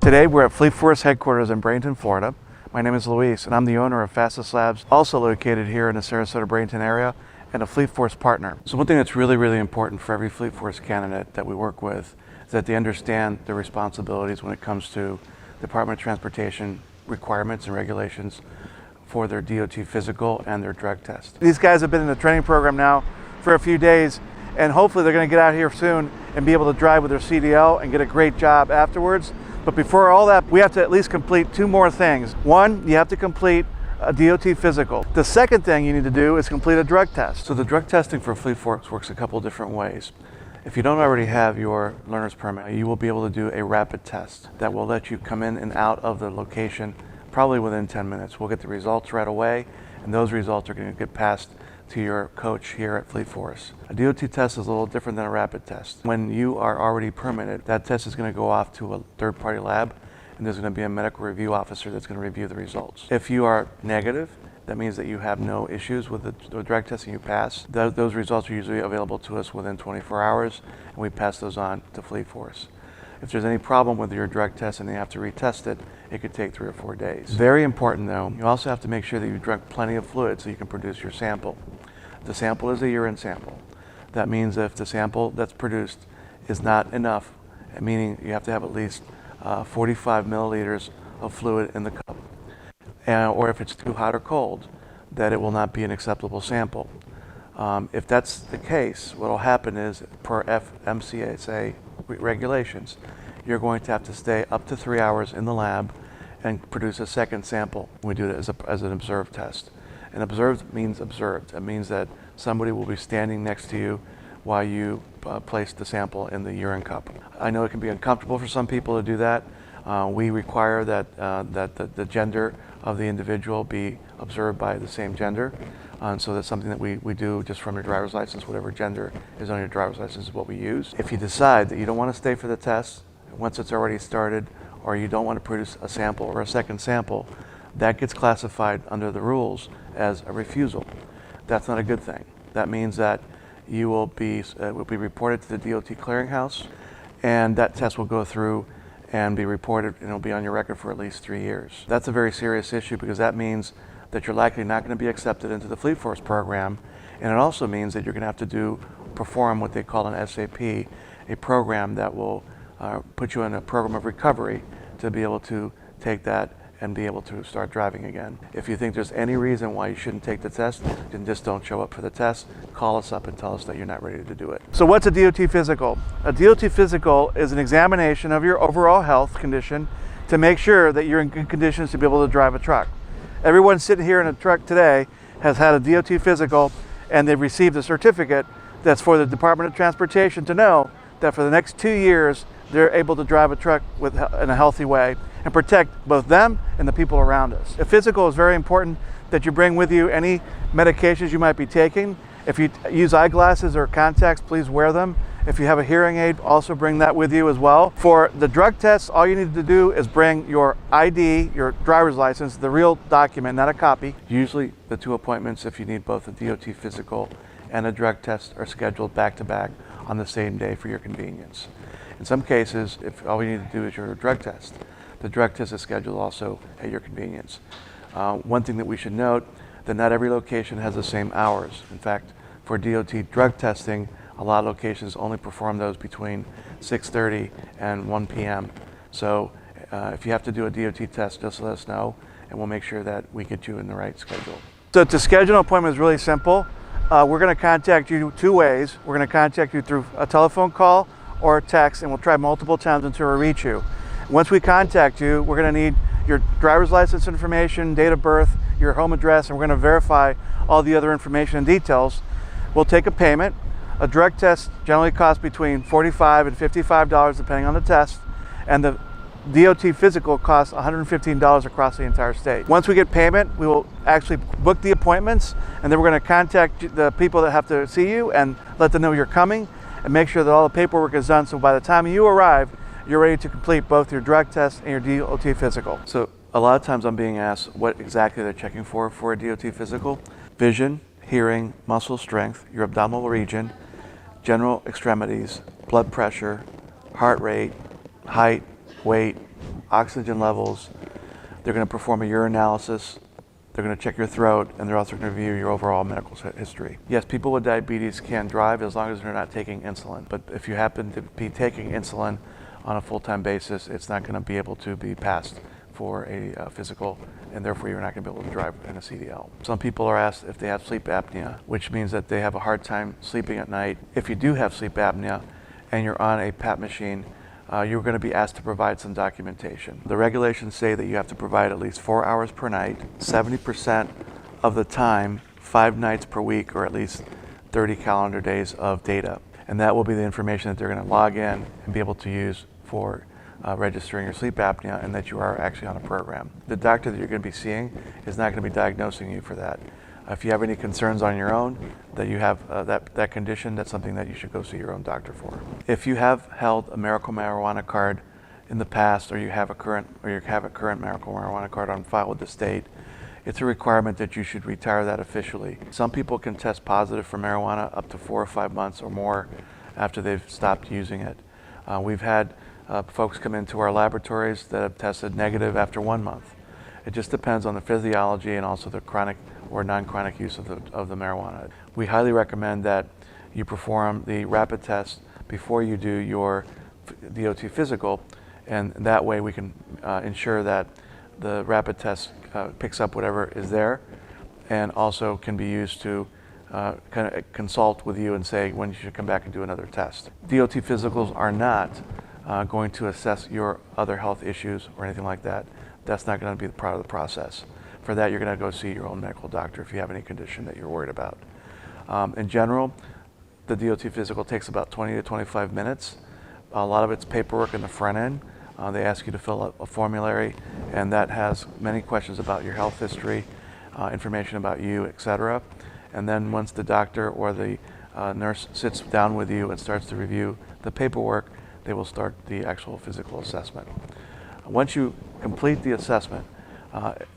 Today we're at Fleet Force headquarters in Bradenton, Florida. My name is Luis and I'm the owner of FastestLabs, also located here in the Sarasota-Bradenton area and a Fleet Force partner. So one thing that's really important for every Fleet Force candidate that we work with is that they understand their responsibilities when it comes to Department of Transportation requirements and regulations for their D.O.T. physical and their drug test. These guys have been in the training program now for a few days, and hopefully they're going to get out here soon and be able to drive with their CDL and get a great job afterwards. But before all that, we have to at least complete two more things. One, you have to complete a D.O.T. physical. The second thing you need to do is complete a drug test. So the drug testing for Fleet Force works a couple different ways. If you don't already have your learner's permit, you will be able to do a rapid test that will let you come in and out of the location probably within 10 minutes. We'll get the results right away, and those results are going to get passed to your coach here at Fleet Force. A D.O.T. test is a little different than a rapid test. When you are already permitted, that test is going to go off to a third-party lab, and there's going to be a medical review officer that's going to review the results. If you are negative, that means that you have no issues with the drug testing you pass. Those results are usually available to us within 24 hours, and we pass those on to Fleet Force. If there's any problem with your drug test and you have to retest it, it could take 3 or 4 days. Very important though, you also have to make sure that you drink plenty of fluid so you can produce your sample. The sample is a urine sample. That means if the sample that's produced is not enough, meaning you have to have at least 45 milliliters of fluid in the cup, or if it's too hot or cold, that it will not be an acceptable sample. If that's the case, what will happen is, per FMCSA regulations, you're going to have to stay up to 3 hours in the lab and produce a second sample. We do it as an observed test. And observed means observed. It means that somebody will be standing next to you while you place the sample in the urine cup. I know it can be uncomfortable for some people to do that. We require that the gender of the individual be observed by the same gender. So that's something that we do just from your driver's license. Whatever gender is on your driver's license is what we use. If you decide that you don't want to stay for the test once it's already started, or you don't want to produce a sample or a second sample, that gets classified under the rules as a refusal. That's not a good thing. That means that you will be reported to the D.O.T. clearinghouse, and that test will go through and be reported, and it'll be on your record for at least 3 years. That's a very serious issue because that means that you're likely not going to be accepted into the Fleet Force program, and it also means that you're going to have to perform what they call an SAP, a program that will put you in a program of recovery to be able to take that and be able to start driving again. If you think there's any reason why you shouldn't take the test, then just don't show up for the test. Call us up and tell us that you're not ready to do it. So what's a D.O.T. physical? A D.O.T. physical is an examination of your overall health condition to make sure that you're in good conditions to be able to drive a truck. Everyone sitting here in a truck today has had a D.O.T. physical, and they've received a certificate that's for the Department of Transportation to know that for the next 2 years, they're able to drive a truck in a healthy way and protect both them and the people around us. A physical is very important that you bring with you any medications you might be taking. If you use eyeglasses or contacts, please wear them. If you have a hearing aid, also bring that with you as well. For the drug tests, all you need to do is bring your ID, your driver's license, the real document, not a copy. Usually the 2 appointments, if you need both a D.O.T. physical and a drug test, are scheduled back to back on the same day for your convenience. In some cases, if all you need to do is your drug test, the drug test is scheduled also at your convenience. One thing that we should note, that not every location has the same hours. In fact, for D.O.T. drug testing, a lot of locations only perform those between 6:30 and 1 p.m. So if you have to do a D.O.T. test, just let us know, and we'll make sure that we get you in the right schedule. So to schedule an appointment is really simple. We're going to contact you 2 ways. We're going to contact you through a telephone call or a text, and we'll try multiple times until we reach you. Once we contact you, we're going to need your driver's license information, date of birth, your home address, and we're going to verify all the other information and details. We'll take a payment. A drug test generally costs between $45 and $55 depending on the test, and the D.O.T. physical costs $115 across the entire state. Once we get payment, we will actually book the appointments, and then we're going to contact the people that have to see you and let them know you're coming, and make sure that all the paperwork is done so by the time you arrive, you're ready to complete both your drug test and your D.O.T. physical. So a lot of times I'm being asked what exactly they're checking for a D.O.T. physical. Vision, hearing, muscle strength, your abdominal region, general extremities, blood pressure, heart rate, height, weight, oxygen levels, they're going to perform a urinalysis, they're going to check your throat, and they're also going to review your overall medical history. Yes, people with diabetes can drive as long as they're not taking insulin, but if you happen to be taking insulin on a full-time basis, it's not going to be able to be passed for a physical, and therefore you're not going to be able to drive in a CDL. Some people are asked if they have sleep apnea, which means that they have a hard time sleeping at night. If you do have sleep apnea and you're on a PAP machine, you're going to be asked to provide some documentation. The regulations say that you have to provide at least 4 hours per night, 70% of the time, 5 nights per week, or at least 30 calendar days of data. And that will be the information that they're going to log in and be able to use for registering your sleep apnea, and that you are actually on a program. The doctor that you're going to be seeing is not going to be diagnosing you for that. If you have any concerns on your own that you have that condition, that's something that you should go see your own doctor for. If you have held a medical marijuana card in the past, or you have a current medical marijuana card on file with the state, it's a requirement that you should retire that officially. Some people can test positive for marijuana up to 4 or 5 months or more after they've stopped using it. We've had folks come into our laboratories that have tested negative after 1 month. It just depends on the physiology and also the chronic or non-chronic use of the marijuana. We highly recommend that you perform the rapid test before you do your D.O.T. physical, and that way we can ensure that the rapid test picks up whatever is there, and also can be used to kind of consult with you and say when you should come back and do another test. D.O.T. physicals are not going to assess your other health issues or anything like that. That's not going to be part of the process. For that, you're going to go see your own medical doctor if you have any condition that you're worried about. In general, the D.O.T. physical takes about 20 to 25 minutes. A lot of it's paperwork in the front end. They ask you to fill out a formulary, and that has many questions about your health history, information about you, etc. And then once the doctor or the nurse sits down with you and starts to review the paperwork, they will start the actual physical assessment. Once you complete the assessment,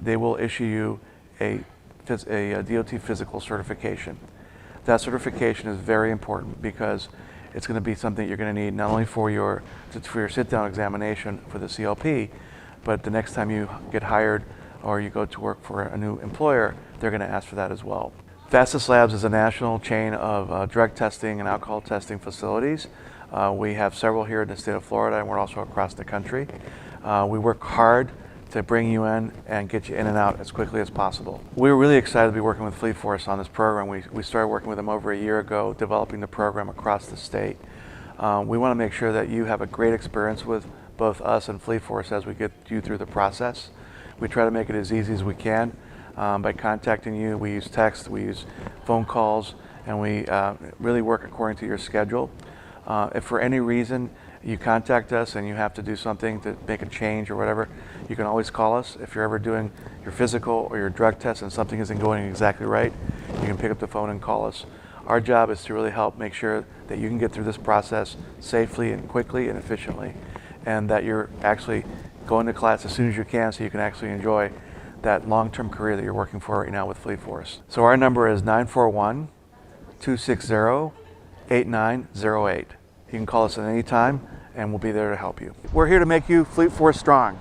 they will issue you a D.O.T. physical certification. That certification is very important because it's going to be something you're going to need not only for your sit-down examination for the CLP, but the next time you get hired or you go to work for a new employer, they're going to ask for that as well. FastestLabs is a national chain of drug testing and alcohol testing facilities. We have several here in the state of Florida, and we're also across the country. We work hard to bring you in and get you in and out as quickly as possible. We're really excited to be working with Fleet Force on this program. We started working with them over a year ago, developing the program across the state. We want to make sure that you have a great experience with both us and Fleet Force as we get you through the process. We try to make it as easy as we can by contacting you. We use text, we use phone calls, and we really work according to your schedule. If for any reason you contact us and you have to do something to make a change or whatever, you can always call us. If you're ever doing your physical or your drug test and something isn't going exactly right, you can pick up the phone and call us. Our job is to really help make sure that you can get through this process safely and quickly and efficiently, and that you're actually going to class as soon as you can so you can actually enjoy that long-term career that you're working for right now with Fleet Force. So our number is 941-260-8908. You can call us at any time and we'll be there to help you. We're here to make you Fleet Force strong.